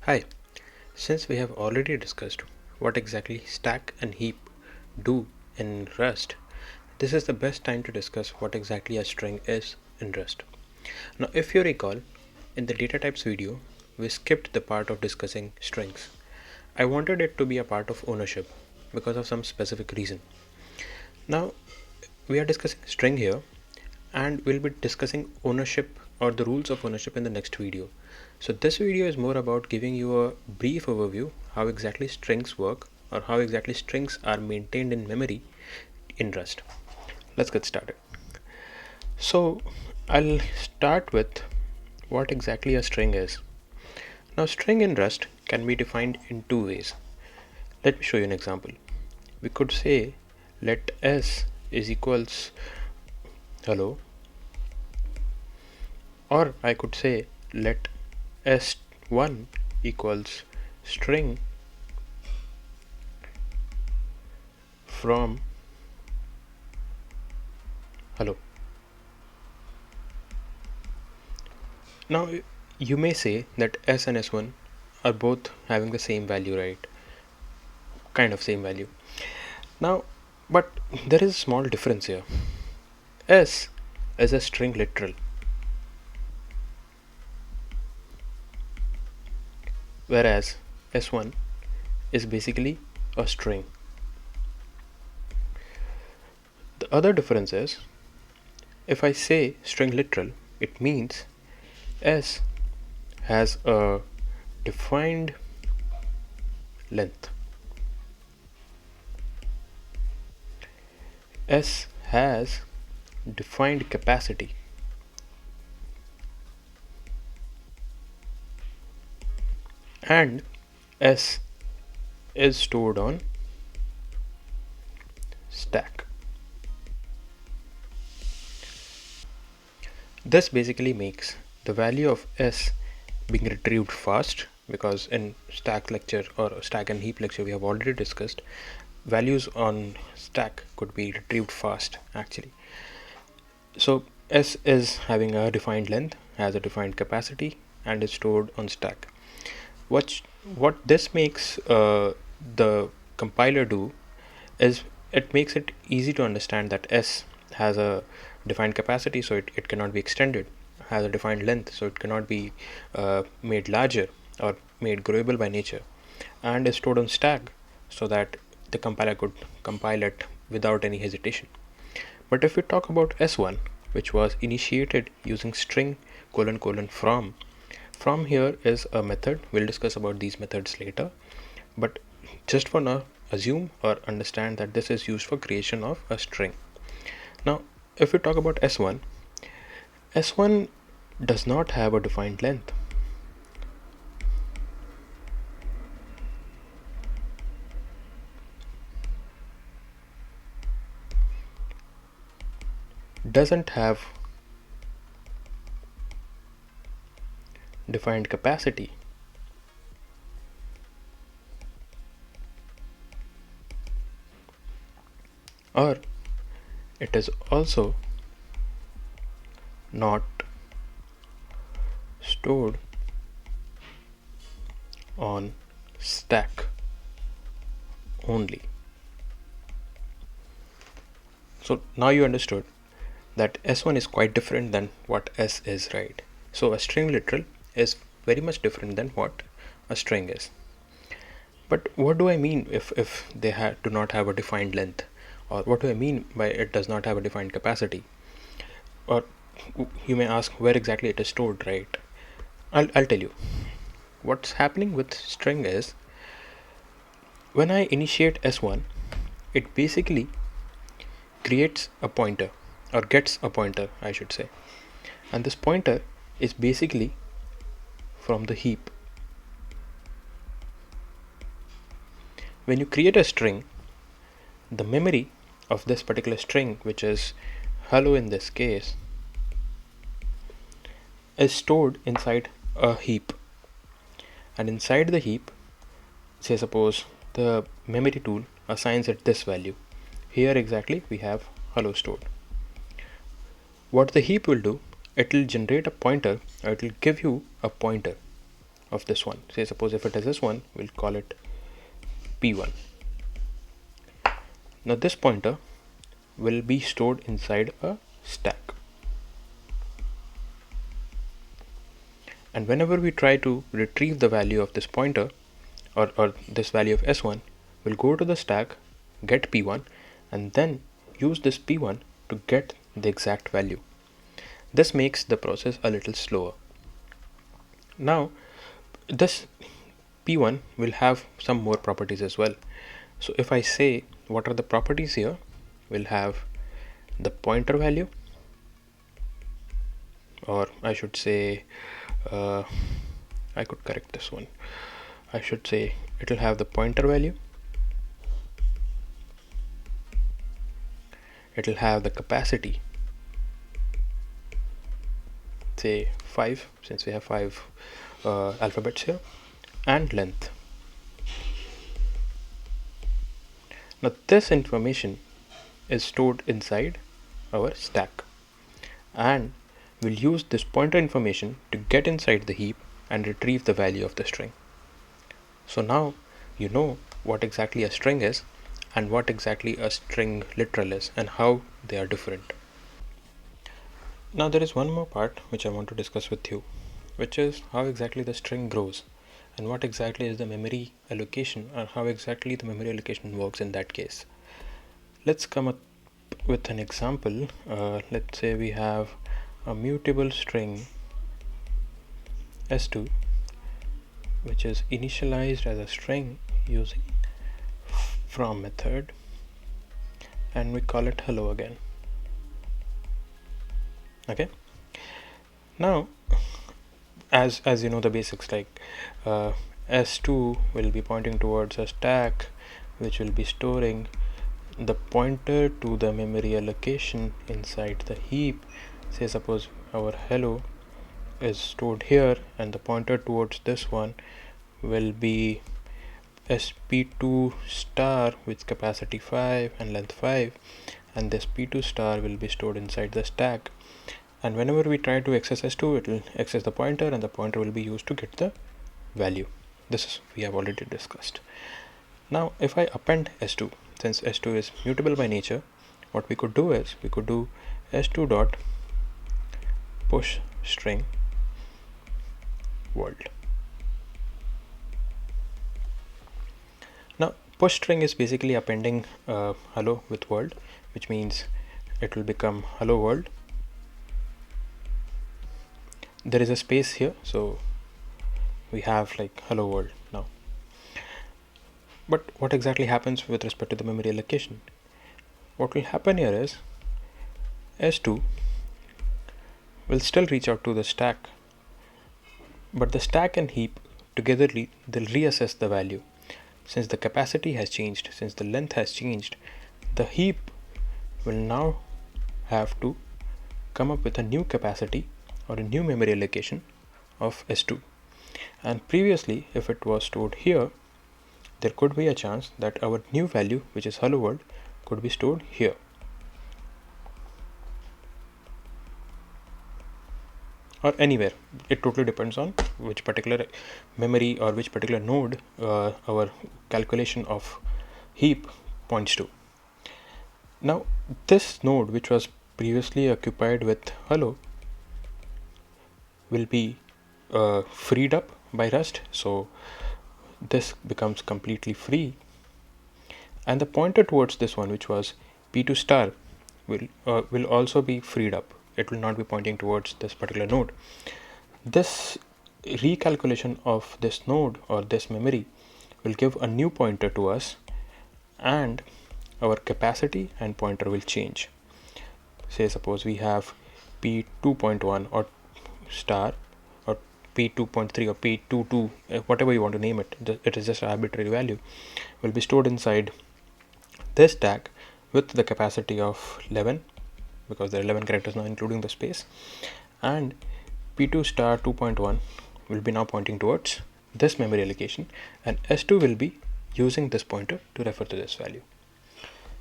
Hi, since we have already discussed what exactly stack and heap do in Rust, this is the best time to discuss what exactly a string is in Rust. Now, if you recall, in the data types video, we skipped the part of discussing strings. I wanted it to be a part of ownership because of some specific reason. Now, we are discussing string here and we'll be discussing ownership or the rules of ownership in the next video. So this video is more about giving you a brief overview how exactly strings work or how exactly strings are maintained in memory in Rust. Let's get started. So I'll start with what exactly a string is. Now string in Rust can be defined in two ways. Let me show you an example. We could say let s is equals hello, or I could say let s1 equals string from hello. Now you may say that s and s1 are both having the same value, right? Kind of same value. Now, but there is a small difference here. S is a string literal, whereas s1 is basically a string. The other difference is if I say string literal, it means S has a defined length. S has defined capacity. And S is stored on stack. This basically makes the value of S being retrieved fast, because in stack lecture or stack and heap lecture we have already discussed values on stack could be retrieved fast actually. So S is having a defined length, has a defined capacity, and is stored on stack. What this makes the compiler do is it makes it easy to understand that S has a defined capacity, so it cannot be extended, has a defined length, so it cannot be made larger or made growable by nature, and is stored on stack so that the compiler could compile it without any hesitation. But if we talk about S1, which was initiated using string : from here is a method. We'll discuss about these methods later, but just for now assume or understand that this is used for creation of a string. Now if we talk about S1 does not have a defined length. Doesn't have defined capacity. Or it is also not stored on stack only. So now you understood that S1 is quite different than what S is, right? So a string literal is very much different than what a string is. But what do I mean if they do not have a defined length? Or what do I mean by it does not have a defined capacity? Or you may ask where exactly it is stored, right? I'll tell you. What's happening with string is when I initiate S1, it basically creates a pointer, or gets a pointer I should say, and this pointer is basically from the heap. When you create a string, the memory of this particular string, which is hello in this case, is stored inside a heap, and inside the heap, say suppose the memory tool assigns it this value. Here exactly we have hello stored. What the heap will do, it will generate a pointer, or it will give you a pointer of this one. Say suppose if it is this one, we'll call it P1. Now this pointer will be stored inside a stack, and whenever we try to retrieve the value of this pointer or this value of S1, we'll go to the stack, get P1, and then use this P1 to get the exact value. This makes the process a little slower. Now this P1 will have some more properties as well. So if I say what are the properties here, we'll have the pointer value, or I should say I could correct this one. I should say it will have the pointer value, it will have the capacity, say 5, since we have 5 alphabets here, and length. Now this information is stored inside our stack, and we'll use this pointer information to get inside the heap and retrieve the value of the string. So now you know what exactly a string is and what exactly a string literal is and how they are different. Now there is one more part which I want to discuss with you, which is how exactly the string grows and what exactly is the memory allocation, or how exactly the memory allocation works in that case. Let's come up with an example. Let's say we have a mutable string S2 which is initialized as a string using from method, and we call it hello again. Okay, now as you know the basics, like S2 will be pointing towards a stack which will be storing the pointer to the memory allocation inside the heap. Say suppose our hello is stored here, and the pointer towards this one will be sp2 star with capacity 5 and length 5, and this p2 star will be stored inside the stack, and whenever we try to access S2, it will access the pointer, and the pointer will be used to get the value. This is we have already discussed. Now if I append S2, since S2 is mutable by nature, what we could do is we could do S2 dot push string world. Now push string is basically appending hello with world, which means it will become hello world. There is a space here, so we have like hello world now. But what exactly happens with respect to the memory allocation? What will happen here is S2 will still reach out to the stack, but the stack and heap togetherly they'll reassess the value. Since the capacity has changed, since the length has changed, the heap will now have to come up with a new capacity or a new memory allocation of S2. And previously, if it was stored here, there could be a chance that our new value, which is hello world, could be stored here. Or anywhere. It totally depends on which particular memory or which particular node our calculation of heap points to. Now this node, which was previously occupied with hello, will be freed up by Rust, so this becomes completely free, and the pointer towards this one, which was p2 star, will also be freed up. It will not be pointing towards this particular node. This recalculation of this node or this memory will give a new pointer to us, and our capacity and pointer will change. Say suppose we have p2.1 or star or p2.3 or p22, whatever you want to name it, it is just an arbitrary value, will be stored inside this stack with the capacity of 11, because there are 11 characters now including the space, and p2 star 2.1 will be now pointing towards this memory allocation, and S2 will be using this pointer to refer to this value.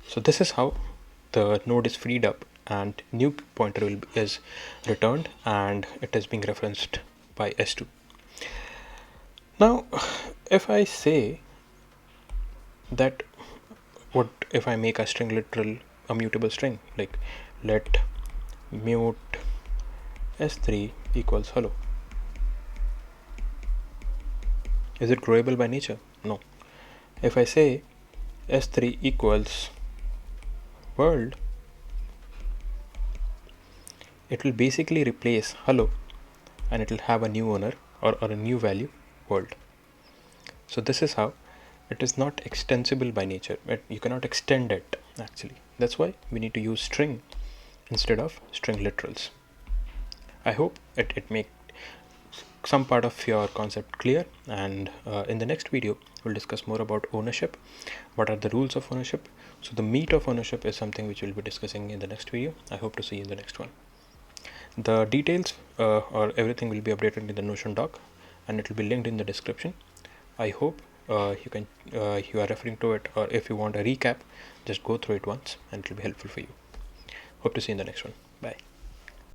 So this is how the node is freed up and new pointer is returned, and it is being referenced by S2. Now, if I say that, what if I make a string literal a mutable string, like let mute s3 equals hello? Is it growable by nature? No. If I say s3 equals world, it will basically replace hello and it will have a new owner, or a new value, world. So this is how it is not extensible by nature. You cannot extend it actually. That's why we need to use string instead of string literals. I hope it make some part of your concept clear, and in the next video we'll discuss more about ownership. What are the rules of ownership? So the meat of ownership is something which we'll be discussing in the next video. I hope to see you in the next one. The details or everything will be updated in the Notion doc, and it will be linked in the description. I hope you are referring to it, or if you want a recap, just go through it once and it will be helpful for you. Hope to see you in the next one. Bye.